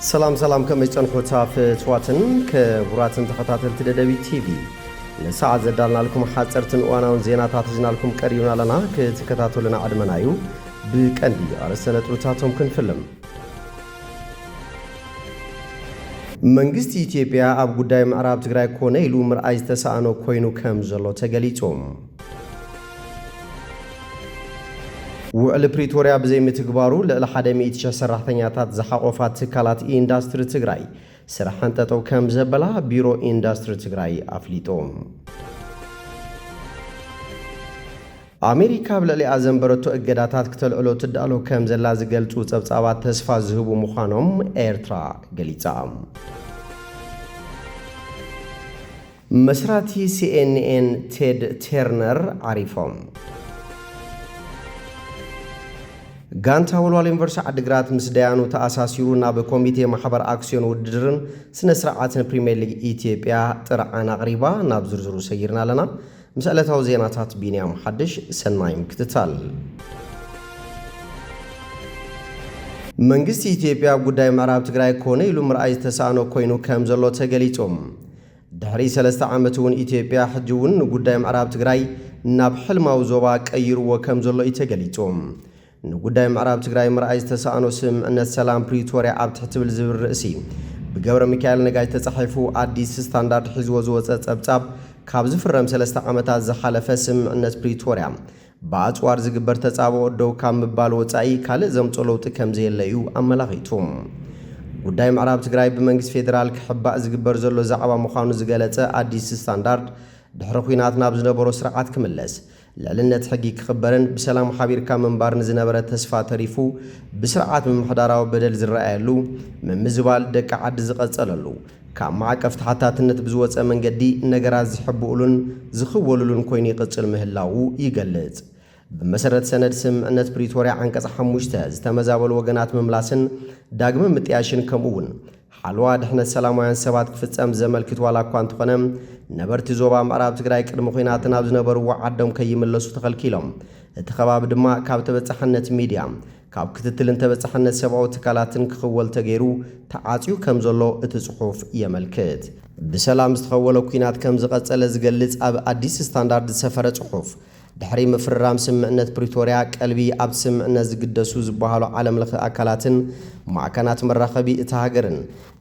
سلام كم يتصنحوا في تواتن كبراتن تخطاتل تدبي تي في لساعة زدالنا لكم حاصرتن وانا زينات تاتجنا لكم قريونا لنا كتكتاتو لنا عدمنايو بكندي ارسلت روتاتهم كنفلم መንግስት ኢትዮጵያ ኣብ ጉዳይ ምዕራብ ትግራይ ኮነ ኢሉ ምርኣይ ዝተሳኣኖ ኮይኑ ከም ዘሎ ተገሊጾም ውዕል ፕሪቶሪያ ብዘይ ምትግባሩ ለ100,000 ሰራሕተኛታት ዝሓቆፋ ትካላት ኢንዱስትሪ ትግራይ ስራሕን ጠጠው ከም ዘበላ ቢሮ ኢንዱስትሪ ትግራይ ኣፍሊጦም ኣሜሪካ ብለሊኣ ዘንበረቶ እገዳታት ክተልዕሎ ትዳሎ ከም ዘላ ዝገልጹ ጸብጻባት ተስፋ ዝህቡ ምዃኖም ኤርትራ ገሊጻ መስራቲ ሲኤንኤን ቴድ ቴርነር ዓሪፎም ጋንታ ወልዋሎ ዩኒቨርሲቲ ዓዲግራት ምስ ዳያኑ ተኣሳሲሩ ናብ ኮሚቴ ማሕበር አክሲዮን ውድድርን ስነ ስርዓትን ፕሪሚየር ሊግ ኢትዮጵያ ጥርዓን አቅሪባ ናብ ዝርዝሩ ሰይርና ኣለና مسألة زينات بينيام حدش سنمايم كتتال መንግስት ኢትዮጵያ ጉዳይ ምዕራብ ትግራይ ኮነ ኢሉ ምርኣይ ተሳኖ ኮይኑ ከም ዘሎ ተገሊጾም ድሕሪ 3 ዓመቱን ኢትዮጵያ ሕጅውን ጉዳይ ምዕራብ ትግራይ ናብ ሕልማው ዞባ ቀይርዎ ከም ዘሎ ይተገሊጾም ንጉዳይ ምዕራብ ትግራይ ምርኣይ ተሳኖ ስምዕነት ሰላም ፕሪቶሪያ ኣብ ትሕት ብል ዝብል ርእሲ ብገብረ ሚካኤል ነጋሽ ተጻሒፉ አዲስ ስታንዳርድ ሒዝዎ ዝወፀ ጸብጻብ ካብ ዝፍረም 3 ዓመታት ዝሓለፈ ስምዕነት ፕሪቶሪያ ባጽዋር ዝግበር ተጻብኦ ደው ካብ ምባል ወጻኢ ካልእ ዘምጾ ለውጢ ከም ዘየለዩ ኣመላኺቱም ጉዳይ ምዕራብ ትግራይ ብመንግስት ፌደራል ክሕባእ ዝግበር ዘሎ ዛዕባ ምዃኑ ዝገለጸ አዲስ ስታንዳርድ ድሕሪ ኩናት ናብ ዝነበሮ ስርዓት ክምለስ ልዕልነት ሕጊ ክኽበርን ብሰላም ሓቢርካ መንባር ንዝነበረ ተስፋ ተሪፉ ብስርዓት ምምሕዳራዊ በደል ዝረኣየሉ ምምዝባል ደቂ ዓዲ ዝቐጸለሉ ካብ ማዕቀፍ ተሓታትነት ብዝወፀ መንገዲ ነገራት ዝሕብኡሉን ዝኽወሉሉን ኮይኑ ይቕጽል ምህላው ይገልጽ ብመሰረት ሰነድ ስምዕነት ፕሪቶሪያ አንቀጽ 5 ዝተመዛበሉ ወገናት መምላስን ዳግመ ምጥያሽን ከምኡውን ሓልዋ ድሕነት ሰላማውያን ሰባት ክፍጸም ዘመልክት ዋላ እኳ እንተኾነ ነበርቲ ዞባ ምዕራብ ትግራይ ቅድሚ ኩናት ናብ ዝነበሩ ዓዶም ከይምለሱ ተኸልኪሎም እቲ ከባቢ ድማ ካብ ተበጻሕነት ሚድያ ካብ ክትትልን ተበጻሕነት ሰብኣዊ ትካላትን ክኽወል ተገይሩ ተዓጽዩ ከም ዘሎ እቲ ጽሑፍ የመልክት ብሰላም ዝተኸወለ ኩናት ከም ዝቐጸለ ዝገልጽ ኣብ አዲስ ስታንዳርድ ዝሰፈረ ጽሑፍ ድሕሪ ምፍራም ስምዕነት ፕሪቶሪያ ቀልቢ ኣብ ስምዕነት ዝግደሱ ዝበሃሉ ዓለም ለኸ አካላትን ማዕከናት መራኸቢ እቲ ሃገርን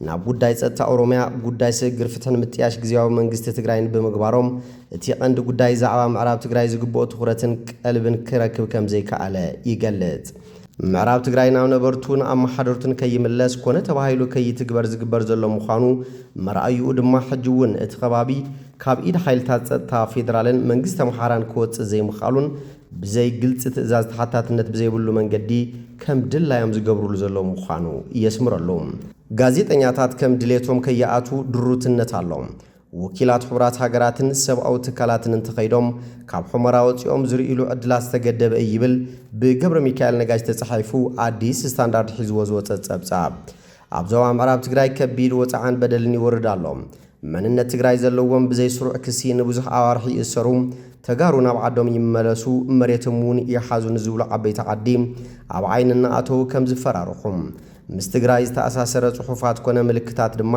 ናብ ጉዳይ ጸጥታ ኦሮሚያ ጉዳይ ስግር ፍትሕን ምጥያሽ ግዚያዊ መንግስቲ ትግራይን ብምግባሮም እቲ ቀንዲ ጉዳይ ዛዕባ ምዕራብ ትግራይ ዝግብኦ ትኹረትን ቀልብን ክረክብ ከም ዘይከኣለ ይገልጽ ምዕራብ ትግራይ ናብ ነበርቱን ኣመሓደርቱን ከይምለስ ኮነ ተባሂሉ ከይትግበር ዝግበር ዘሎ ምዃኑ መርኣዩ ድማ ሕጅውን እቲ ከባቢ ካብ ኢድ ሓይልታት ጸጥታ ፌደራልን መንግስቲ ኣምሓራን ክወጽእ ዘይምኻሉን ብዘይ ግልጽ ትእዛዝ ተሓታትነት ብዘይብሉ መንገዲ ከም ድላዮም ዝገብሩሉ ዘሎ ምዃኑ የስምረሉ ጋዜጠኛታት ከም ድሌቶም ከይኣቱ ድሩትነት ኣሎም ወኪላት ሕብራት ሃገራትን ሰብኣዊ ትካላትን እንተኸይዶም ካብ ሑመራ ወፂኦም ዝርኢሉ ዕድላት ዝተገደበ ይብል ብገብረ ሚካኤል ነጋሽ ተጻሒፉ አዲስ ስታንዳርድ ሒዝዎ ዝወፀ ጸብጻብ ኣብ ዞባ ምዕራብ ትግራይ ከቢድ ወጻዓን በደልን ይወርድ ኣሎ መንነት ትግራይ ዘለዎም ብዘይ ስሩዕ ክሲ ንብዙሕ ኣዋርሒ ይእሰሩ ተጋሩ ናብ ዓዶም ይመለሱ መሬቶም እውን ይሓዙ ንዝብሉ ዓበይቲ ዓዲ ኣብ ዓይንና ኣተው ከም ዝፈራርኹም ምስ ትግራይ ዝተኣሳሰረ ጽሑፋት ኮነ ምልክታት ድማ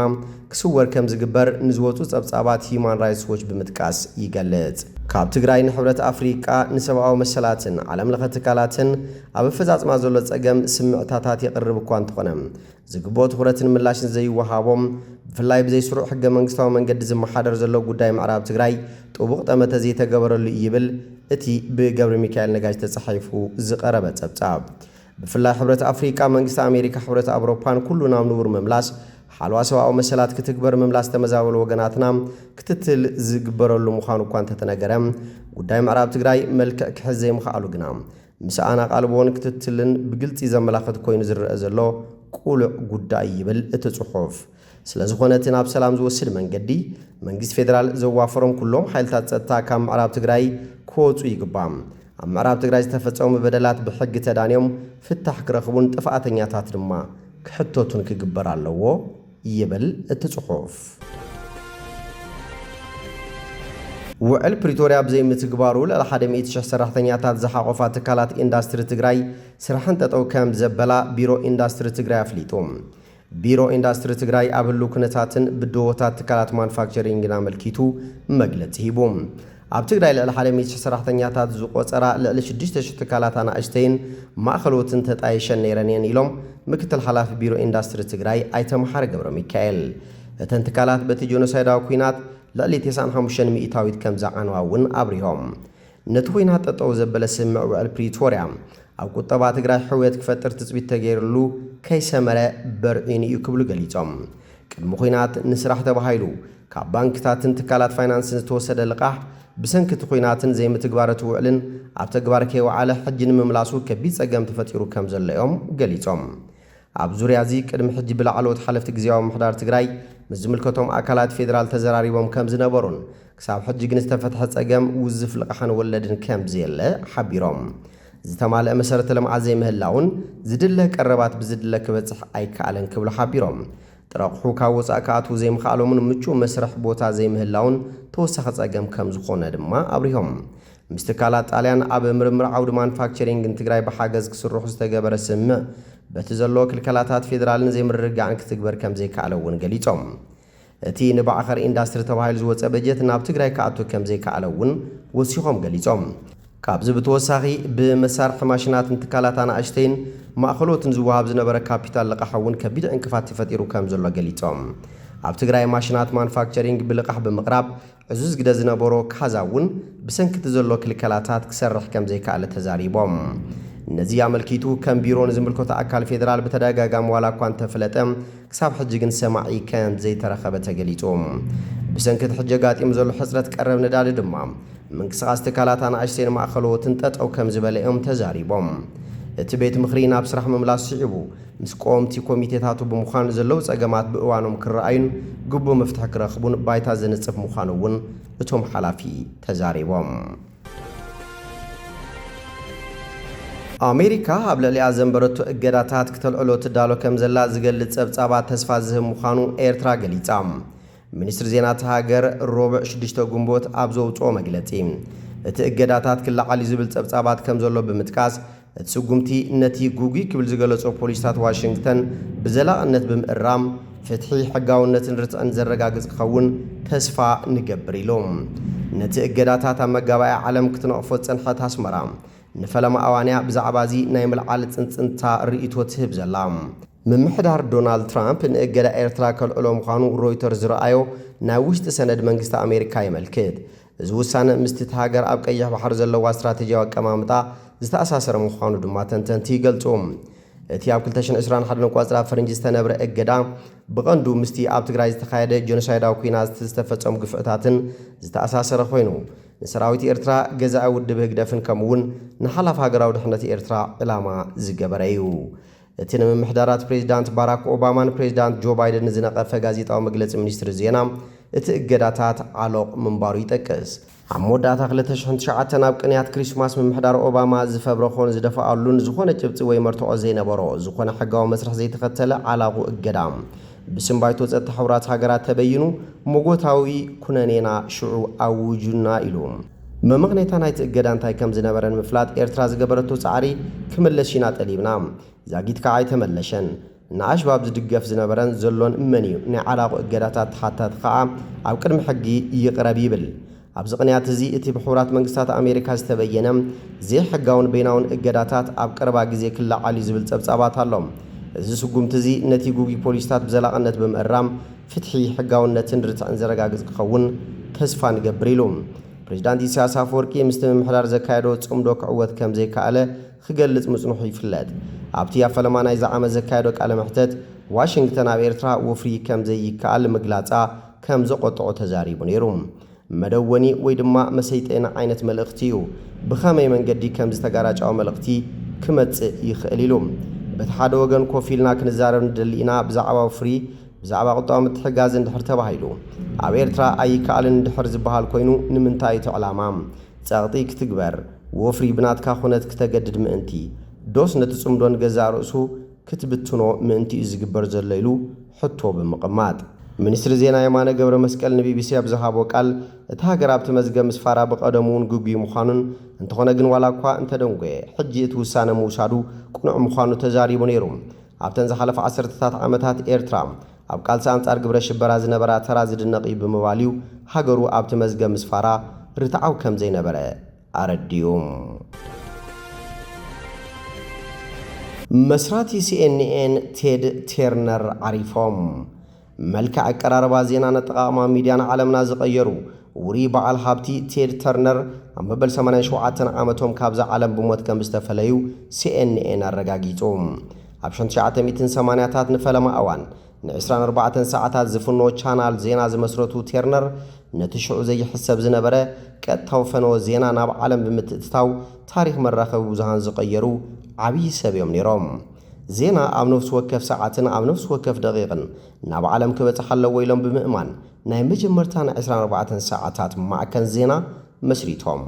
ክስወር ከም ዝግበር ንዝወፁ ጸብጻባት ሂዩማን ራይትስ ዎች ብምጥቃስ ይገልጽ ካብ ትግራይ ንሕብረት ኣፍሪቃ ንሰብኣዊ መሰላትን ዓለም ለኸ ትካላትን ኣብ ፈጻጽማ ዘሎ ጸገም ስምዕታታት የቕርብ እኳ እንተኾነ ዝግብኦ ትኹረትን ምላሽን ዘይወሃቦም ብፍላይ ብዘይ ስሩዕ ሕገ መንግስታዊ መንገዲ ዝመሓደር ዘሎ ጉዳይ ምዕራብ ትግራይ ጥቡቕ ጠመተ ዘይተገበረሉ ይብል እቲ ብገብረ ሚካኤል ነጋሽ ተጻሒፉ ዝቐረበ ጸብጻብ ብፍላይ ሕብረት ኣፍሪቃ መንግስቲ ኣሜሪካ ሕብረት ኣውሮፓን ኩሉ ናብ ንቡር መምላስ ሓልዋ ሰብኣዊ መሰላት ክትግበር መምላስ ተመዛበሉ ወገናትና ክትትል ዝግበረሉ ምዃኑ እኳ እንተተነገረ ጉዳይ ምዕራብ ትግራይ መልክዕ ክሕዝ ዘይምኽኣሉ ግና ምስኣና ቃልቦን ክትትልን ብግልፂ ዘመላኽት ኮይኑ ዝረአ ዘሎ ቁሉዕ ጉዳይ ይብል እቲ ጽሑፍ ስለዝኾነ እቲ ናብ ሰላም ዝወስድ መንገዲ መንግስቲ ፌደራል ዘዋፈሮም ኩሎም ሓይልታት ጸጥታ ካብ ምዕራብ ትግራይ ክወፁ ይግባእ ኣብ ምዕራብ ትግራይ ዝተፈጸሙ በደላት ብሕጊ ተዳንዮም ፍታሕ ክረኽቡን ጥፋኣተኛታት ድማ ክሕተቱን ክግበር ኣለዎ ይብል እቲ ጽሑፍ ውዕል ፕሪቶሪያ ብዘይ ምትግባሩ ለ100,000 ሰራሕተኛታት ዝሓቆፋ ትካላት ኢንዱስትሪ ትግራይ ስራሕን ጠጠው ከም ዘበላ ቢሮ ኢንዱስትሪ ትግራይ ኣፍሊጡ ቢሮ ኢንዱስትሪ ትግራይ አብሉ ኩነታትን ብድሆታት ትካላት ማኑፋክቸሪንግና መልኪቱ መግለጽ ሂቦም ኣብ ትግራይ ልዕሊ 100 ሰራሕተኛታት ዝቆፀራ ልዕሊ 6,000 ትካላት ኣናእሽተይን ማእኸሎትን ተጣይሸን ነይረን ኢሎም ምክትል ሓላፊ ቢሮ ኢንዱስትሪ ትግራይ ኣይተመሓረ ገብረ ሚካኤል እተን ትካላት በቲ ጆኖሳይዳዊ ኩናት ልዕሊ 95 ሚእታዊት ከም ዝዓነዋ እውን ኣብሪሆም ነቲ ኩናት ጠጠው ዘበለ ስምዕ ውዕል ፕሪቶርያ ኣብ ቁጠባ ትግራይ ሕውየት ክፈጥር ትፅቢት ተገይሩሉ ከይሰመረ በርዒን እዩ ክብሉ ገሊፆም ቅድሚ ኩናት ንስራሕ ተባሂሉ ካብ ባንክታትን ትካላት ፋይናንስን ዝተወሰደ ልቃሕ ብሰንኪ ኩናትን ዘይምትግባረት ውዕልን ኣብ ተግባር ከይወዓለ ሕጂ ንምምላሱ ከቢድ ፀገም ተፈጢሩ ከም ዘሎ እዮም ገሊፆም ኣብ ዙርያ እዚ ቅድሚ ሕጂ ብላዕለዎት ሓለፍቲ ግዝያዊ ምሕዳር ትግራይ ምስ ዝምልከቶም ኣካላት ፌደራል ተዘራሪቦም ከም ዝነበሩን ክሳብ ሕጂ ግን ዝተፈትሐ ፀገም ውዝፍ ልቃሕን ወለድን ከም ዘየለ ሓቢሮም ዝተማልአ መሰረተ ልምዓት ዘይምህላውን ዝድለ ቀረባት ብዝድለ ክበፅሕ ኣይከኣለን ክብሉ ሓቢሮም ጥረቕሑ ካብ ወፃእ ክኣትዉ ዘይምኽኣሎምን ምቹው መስርሕ ቦታ ዘይምህላውን ተወሳኺ ፀገም ከም ዝኾነ ድማ ኣብሪሆም ምስ ትካላት ጣልያን ኣብ ምርምር ዓውዲ ማኑፋክቸሪንግን ትግራይ ብሓገዝ ክስርሑ ዝተገበረ ስምዕ በቲ ዘለዎ ክልከላታት ፌደራልን ዘይምርግጋዕን ክትግበር ከም ዘይከኣለ እውን ገሊፆም እቲ ንባዕኸር ኢንዱስትሪ ተባሂሉ ዝወፀ በጀት ናብ ትግራይ ክኣቱ ከም ዘይከኣለ እውን ወሲኾም ገሊፆም ካብዚ ብተወሳኺ ብመሳርሒ ማሽናትን ትካላት ኣናእሽተይን ማእኸሎትን ዝወሃብ ዝነበረ ካፒታል ልቃሕ እውን ከቢድ ዕንቅፋት ተፈጢሩ ከም ዘሎ ገሊፆም ኣብ ትግራይ ማሽናት ማኑፋክቸሪንግ ብልቃሕ ብምቕራብ ዕዙዝ ግደ ዝነበሮ ካዛ እውን ብሰንኪቲ ዘሎ ክልከላታት ክሰርሕ ከም ዘይከኣለ ተዛሪቦም ነዚ ኣመልኪቱ ከም ቢሮ ንዝምልከቶ ኣካል ፌደራል ብተደጋጋሚ ዋላ እኳ እንተፍለጠ ክሳብ ሕጂ ግን ሰማዒ ከም ዘይተረኸበ ተገሊጹ ብሰንኪቲ ሕጂ ኣጋጢሙ ዘሎ ሕፅረት ቀረብ ነዳዲ ድማ ምንቅስቓስ ትካላት ኣናእሽተይን ማእኸሎትን ጠጠው ከም ዝበለ እዮም ተዛሪቦም እቲ ቤት ምኽሪ ናብ ስራሕ ምምላስ ስዒቡ ምስ ቆምቲ ኮሚቴታቱ ብምዃኑ ዘለው ፀገማት ብእዋኖም ክረኣዩን ግቡእ መፍትሒ ክረኽቡን ባይታ ዘንጽፍ ምዃኑ እውን እቶም ሓላፊ ተዛሪቦም ኣሜሪካ ኣብ ልዕሊኣ ዘንበረቶ እገዳታት ክተልዕሎ ትዳሎ ከም ዘላ ዝገልጽ ጸብጻባት ተስፋ ዝህብ ምዃኑ ኤርትራ ገሊጻ ሚኒስትሪ ዜናት ሃገር ሮብዕ 6 ጉንቦት ኣብ ዘውፅኦ መግለጺ እቲ እገዳታት ክለዓል ዝብል ጸብጻባት ከም ዘሎ ብምጥቃስ እቲ ስጉምቲ ነቲ ጉጉ ክብል ዝገለጾ ፖሊስታት ዋሽንግተን ብዘላቕነት ብምእራም ፍትሒ ሕጋውነትን ርትዕን ዘረጋግጽ ክኸውን ተስፋ ንገብር ኢሎም ነቲ እገዳታት ኣብ መጋባእያ ዓለም ክትነቕፎ ፀንሐት ኣስመራ ንፈለማ ኣዋንያ ብዛዕባ እዚ ናይ ምልዓል ፅንፅንታ ርእይቶ ትህብ ዘላ ምምሕዳር ዶናልድ ትራምፕ ንእገዳ ኤርትራ ከልዕሎ ምዃኑ ሮይተርስ ዝረኣዮ ናይ ውሽጢ ሰነድ መንግስቲ ኣሜሪካ ይመልክት እዚ ውሳነ ምስቲ ሃገር ኣብ ቀይሕ ባሕሪ ዘለዋ ስትራቴጂያዊ ኣቀማምጣ ዝተኣሳሰረ ምዃኑ ድማ ተንተንቲ ይገልጹ እቲ ኣብ 2021 ቆጽራ ፈረንጂ ዝተነብረ እገዳ ብቐንዱ ምስቲ ኣብ ትግራይ ዝተኻየደ ጆኖሳይዳዊ ኩናት ዝተፈጸሙ ግፍዕታትን ዝተኣሳሰረ ኮይኑ ንሰራዊት ኤርትራ ገዛኢ ውድብ ህግደፍን ከምውን ንሓላፍ ሃገራዊ ድሕነት ኤርትራ ዕላማ ዝገበረ እዩ እቲ ንምምሕዳራት ፕሬዚዳንት ባራክ ኦባማን ፕሬዚዳንት ጆ ባይደን ዝነቐፈ ጋዜጣዊ መግለፂ ሚኒስትሪ ዜና እቲ እገዳታት ዓሎቕ ምንባሩ ይጠቅስ ኣብ መወዳእታ 2009 ኣብ ቅንያት ክሪስማስ ምምሕዳር ኦባማ ዝፈብረኾን ዝደፍኣሉን ዝኾነ ጭብፂ ወይ መርትዖ ዘይነበሮ ዝኾነ ሕጋዊ መስርሕ ዘይተኸተለ ዓላቑ እገዳ ብስም ባይቶ ፀጥታ ሕብራት ሃገራት ተበይኑ ሞጎታዊ ኩነኔና ሽዑ ኣውጁና ኢሉ መምቕኔታ ናይቲ እገዳ እንታይ ከም ዝነበረን ምፍላጥ ኤርትራ ዝገበረቶ ጻዕሪ ክምለሽና ጠሊብና ዛጊትካ ኣይተመለሸን ንኣሽባብ ዝድገፍ ዝነበረን ዘሎን እመን እዩ ናይ ዓላቑ እገዳታት ተሓታት ከዓ ኣብ ቅድሚ ሕጊ ይቕረብ ይብል ኣብዚ ቅንያት እዚ እቲ ብሕቡራት መንግስታት ኣሜሪካ ዝተበየነ ዘይሕጋውን በይናውን እገዳታት ኣብ ቀረባ ግዜ ክለዓል ዝብል ጸብጻባት ኣሎም እዚ ስጉምቲ እዚ ነቲ ጉጊ ፖሊስታት ብዘላቕነት ብምእራም ፍትሒ ሕጋውነትን ርትዕን ዘረጋግጽ ክኸውን ተስፋ ንገብር ኢሉ ፕሬዚዳንት ኢሳያስ ኣፈወርቂ ምስቲ ምምሕዳር ዘካየዶ ጽምዶ ክዕወት ከም ዘይከኣለ ክገልጽ ምጽንሑ ይፍለጥ ኣብቲ ኣብ ፈለማ ናይ ዝዓመት ዘካየዶ ቃለ መሕተት ዋሽንግተን ኣብ ኤርትራ ወፍሪ ከም ዘይከኣል ምግላጻ ከም ዘቆጥዖ ተዛሪቡ ነይሩ መደወኒ ወይ ድማ መሰይጤና ዓይነት መልእኽቲ እዩ ብኸመይ መንገዲ ከም ዝተጋራጫው መልእኽቲ ክመጽእ ይኽእል ኢሉ በቲ ሓደ ወገን ኮፍ ኢልና ክንዛረብ ንደሊና ብዛዕባ ወፍሪ ብዛዕባ ቁጠባ ምትሕጋዝ እንድሕር ተባሂሉ ኣብ ኤርትራ ኣይከኣልን እንድሕር ዝበሃል ኮይኑ ንምንታይ እቲ ዕላማ ጸቕጢ ክትግበር ወፍሪ ብናትካ ኩነት ክተገድድ ምእንቲ ዶስ ነቲ ጽምዶ ንገዛእ ርእሱ ክትብትኖ ምእንቲ እዩ ዝግበር ዘሎ ኢሉ ሕቶ ብምቕማጥ ሚኒስትሪ ዜና የማነ ገብረ መስቀል ንቢቢሲ ኣብ ዝሃቦ ቃል እቲ ሃገር ኣብቲ መዝገብ ምስፋራ ብቐደሙ እውን ጉጉይ ምዃኑን እንተኾነ ግን ዋላ እኳ እንተደንጎየ ሕጂ እቲ ውሳነ ምውሳዱ ቁኑዕ ምዃኑ ተዛሪቡ ነይሩ ኣብተን ዝሓለፈ 10 ዓመታት ኤርትራ ኣብ ቃልሲ አንጻር ግብረ ሽበራ ዝነበራ ተራ ዝድነቕ ብምባልዩ ሃገሩ ኣብቲ መዝገብ ምስፋራ ርትዓው ከም ዘይነበረ ኣረዲዮም። መስራቲ ሲኤንኤን ቴድ ቴርነር ዓሪፎም። መልክዕ አቀራረባ ዜና ነጠቓቕማ ሚድያን ዓለምና ዝቐየሩ ውሪ በዓል ሃብቲ ቴድ ተርነር ኣብ መበል 87 ዓመቶም ካብዛ ዓለም ብሞት ከም ዝተፈለዩ ሲኤንኤን ኣረጋጊጹ። ኣብ 1980ታት ንፈለማ እዋን ን24 ሰዓታት ዝፍኖ ቻናል ዜና ዝመስረቱ ቴርነር ነቲ ሽዑ ዘይሕሰብ ዝነበረ ቀጥታዊ ፈነወ ዜና ናብ ዓለም ብምትእትታው ታሪክ መራኸቢ ብዙሃን ዝቐየሩ ዓብዪ ሰብ እዮም ነይሮም። ዜና ኣብ ነፍሲ ወከፍ ሰዓትን ኣብ ነፍሲ ወከፍ ደቂቕን ናብ ዓለም ክበጽሕ ኣለዎ ኢሎም ብምእማን ናይ መጀመርታ 24 ሰዓታት ማዕከን ዜና መስሪቶም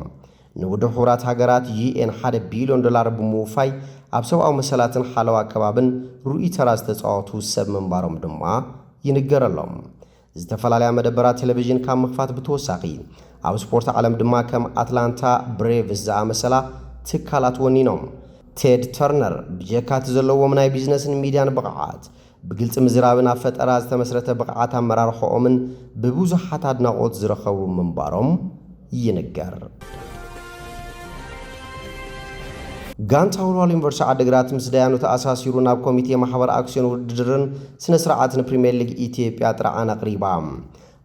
ንውድብ ሕቡራት ሃገራት UN $1 ቢልዮን ብምውፋይ ኣብ ሰብኣዊ መሰላትን ሓለዋ ከባብን ሩኢ ተራ ዝተጻወቱ ሰብ ምንባሮም ድማ ይንገረሎም። ዝተፈላለያ መደበራት ቴሌቪዥን ካብ ምኽፋት ብተወሳኺ ኣብ ስፖርት ዓለም ድማ ከም ኣትላንታ ብሬቭስ ዝኣመሰላ ትካላት ወኒኖም። ቴድ ተርነር ብጀካት ዘለዎም ናይ ቢዝነስን ሚድያን ብቕዓት ብግልፂ ምዝራብን ኣብ ፈጠራ ዝተመስረተ ብቕዓት ኣመራርሖኦምን ብብዙሓት ኣድናቖት ዝረኸቡ ምንባሮም ይንገር። ጋንታ ወልዋሎ ዩኒቨርሲቲ ዓዲግራት ምስ ዳያኑ ተኣሳሲሩ ናብ ኮሚቴ ማሕበር ኣክስዮን ውድድርን ስነ ስርዓትን ፕሪምየር ሊግ ኢትዮጵያ ጥርዓን ኣቕሪባ።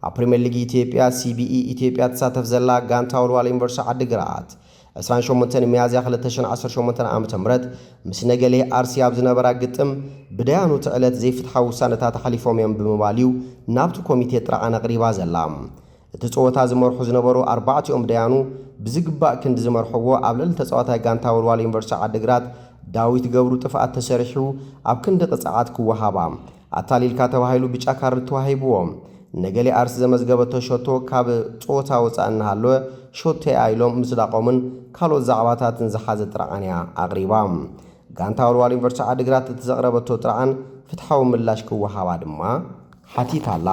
ኣብ ፕሪምየር ሊግ ኢትዮጵያ CBE ኢትዮጵያ ተሳተፍ ዘላ ጋንታ ወልዋሎ ዩኒቨርሲቲ ዓዲግራት 28 ሚያዝያ 2018 ዓ.ም ምስ ነገሌ ኣርሲ ኣብ ዝነበራ ግጥም ብዳያኑ ትዕለት ዘይፍትሓዊ ውሳነታት ሓሊፎም እዮም ብምባልዩ ናብቲ ኮሚቴ ጥርዓን ኣቕሪባ ዘላ። እቲ ጸወታ ዝመርሑ ዝነበሩ 4ኦም ዳያኑ ብዝግባእ ክንዲ ዝመርሕዎ ኣብ ልዕሊ ተጻዋታይ ጋንታ ወልዋሎ ዩኒቨርሲቲ ዓዲግራት ዳዊት ገብሩ ጥፍኣት ተሰሪሑ ኣብ ክንዲ ቅጽዓት ክወሃባ ኣታሊልካ ተባሂሉ ብጫ ካርድ ተዋሂብዎም። ነገሌ ኣርሲ ዘመዝገበቶ ሾቶ ካብ ጾወታ ወፃእ እናሃለወ ሾቶ ኢሎም ምስዳቆምን ካልኦት ዛዕባታትን ዝሓዘ ጥርዓን እያ ኣቕሪባ። ጋንታ ወልዋሎ ዩኒቨርሲቲ ዓዲግራት እቲ ዘቕረበቶ ጥርዓን ፍትሓዊ ምላሽ ክወሃባ ድማ ሓቲታላ።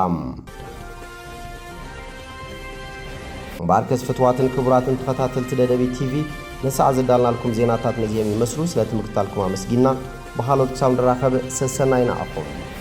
እምበኣርከስ ፍትዋትን ክቡራትን ተኸታተልቲ ደደቢት ቲቪ ነሰዓ ዘዳልናልኩም ዜናታት ነዚኦም ይመስሉ። ስለ ትምክታልኩም ኣመስጊና ብኻልኦት ክሳብ ንራኸብ ሰሰናይ ንኣኹም።